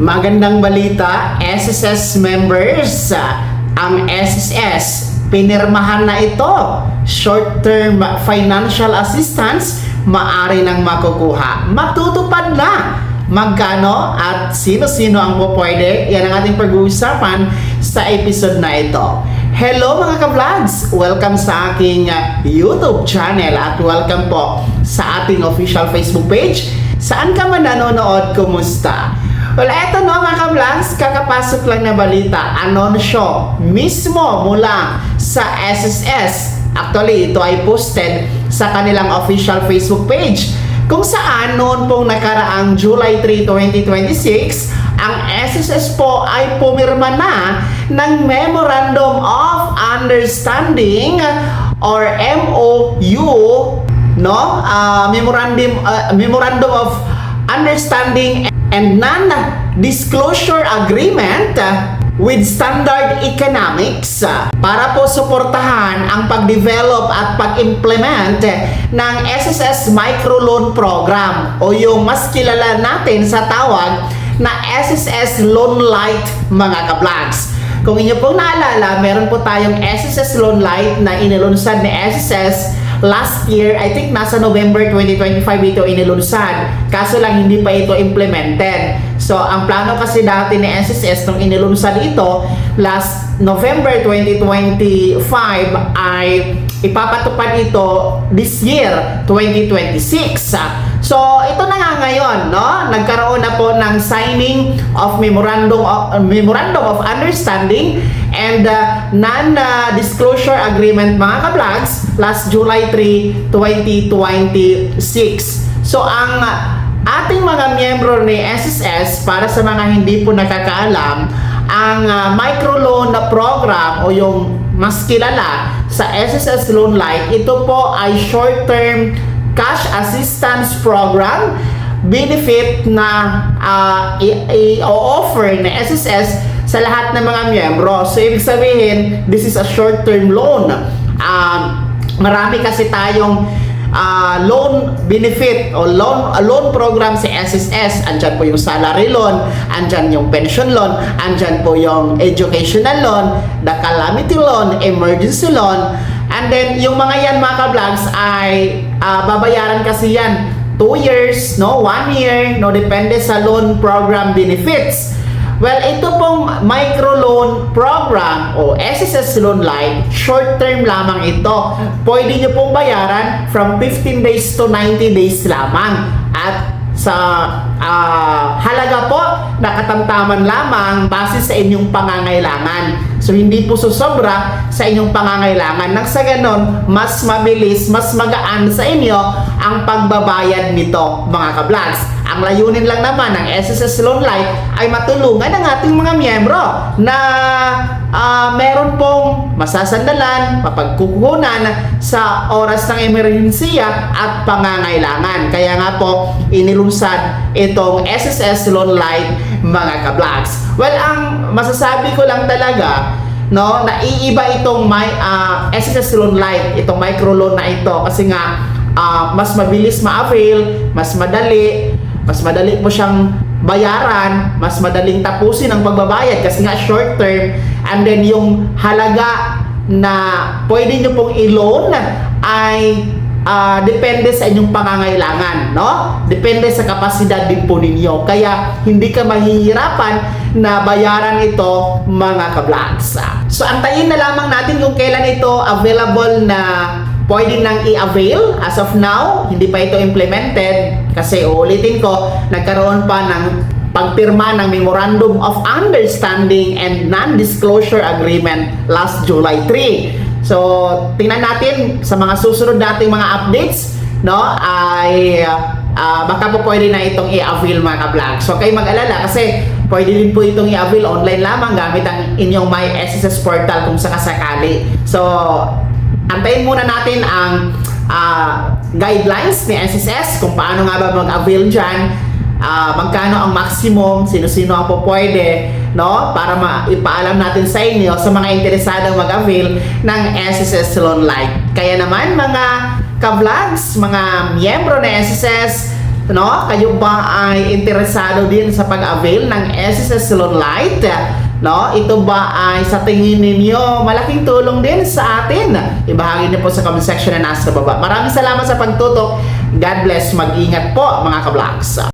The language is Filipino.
Magandang balita, SSS members, ang SSS, pinirmahan na ito. Short-term financial assistance, maaari nang makukuha. Matutupad na. Magkano at sino-sino ang pwede? Yan ang ating pag-uusapan sa episode na ito. Hello mga ka-vlogs! Welcome sa aking YouTube channel at welcome po sa ating official Facebook page. Saan ka man nanonood, kumusta? Well, eto no mga ka-vlogs, kakapasok lang na balita, anunsyo mismo mula sa SSS. Actually, ito ay posted sa kanilang official Facebook page kung saan noon pong nakaraang July 3, 2026, ang SSS po ay pumirma na ng Memorandum of Understanding or MOU, no? Memorandum of Understanding and Non-Disclosure Agreement with Standard Economics para po suportahan ang pag-develop at pag-implement ng SSS Microloan Program o yung mas kilala natin sa tawag na SSS Loan Light mga ka-vlogs. Kung inyo pong naalala, meron po tayong SSS Loan Light na inilunsad ni SSS last year. I think nasa November 2025 ito inilunsad. Kaso lang hindi pa ito implemented. So, ang plano kasi dati ni SSS nung inilunsad ito last November 2025 ay ipapatupad ito this year, 2026. So, ito na nga ngayon, no? Nagkaroon na po ng signing of Memorandum of Understanding and Non-Disclosure Agreement mga ka-vlogs last July 3, 2026. So, ang ating mga miyembro ni SSS, para sa mga hindi po nakakaalam, ang microloan na program o yung mas kilala sa SSS Loan Light, ito po ay short-term cash assistance program benefit na i-offer na SSS sa lahat ng mga miyembro. So, ibig sabihin, this is a short-term loan. Marami kasi tayong loan benefit o loan program sa SSS. Andyan po yung salary loan, andyan yung pension loan, andyan po yung educational loan, the calamity loan, emergency loan, and then yung mga yan mga ka-vlogs ay babayaran kasi yan 2 years, no, 1 year, no, depende sa loan program benefits. Well, ito pong microloan program o SSS Loan Light, short term lamang ito. Pwede nyo pong bayaran from 15 days to 90 days lamang. At sa halaga po na katamtaman lamang base sa inyong pangangailangan. So, hindi po susobra sa inyong pangangailangan. Nang sa ganon, mas mabilis, mas magaan sa inyo ang pagbabayad nito, mga ka-vlogs. Ang layunin lang naman ng SSS Loan Light ay matulungan ang ating mga miyembro na meron pong masasandalan, mapagkukunan sa oras ng emerhensiya at pangangailangan. Kaya nga po, inilunsad itong SSS Loan Light, mga ka-vlogs. Well, ang masasabi ko lang talaga, no, naiiba itong SSS Loan Light, itong microloan na ito kasi nga mas mabilis ma-avail, mas madali po siyang bayaran, mas madaling tapusin ang pagbabayad kasi nga short term, and then yung halaga na pwede nyo pong i-loan ay depende sa inyong pangangailangan, no? Depende sa kapasidad din po ninyo. Kaya hindi ka mahihirapan na bayaran ito, mga ka-vlogs. So, antayin na lamang natin kung kailan ito available na pwede nang i-avail. As of now, hindi pa ito implemented kasi uulitin ko, nagkaroon pa ng pagpirma ng Memorandum of Understanding and Non-Disclosure Agreement last July 3. So, tingnan natin sa mga susunod nating mga updates, no, ay baka po pwede na itong i-avail, mga ka-vlog. So, kayo mag-alala kasi pwede din po itong i-avail online lamang gamit ang inyong My SSS portal kung sakasakali. So, antayin muna natin ang guidelines ni SSS kung paano nga ba mag-avail dyan, magkano ang maximum, sino-sino ang po pwede, no? Para ipaalam natin sa inyo sa mga interesadong mag-avail ng SSS Loan Light. Kaya naman mga ka-vlogs, mga miyembro ng SSS, no? Kayo ba ay interesado din sa pag-avail ng SSS Loan Lite? No? Ito ba ay sa tingin ninyo malaking tulong din sa atin? Ibahagi niyo po sa comment section na nasa baba. Maraming salamat sa pagtutok. God bless. Mag-ingat po mga ka-vlogs.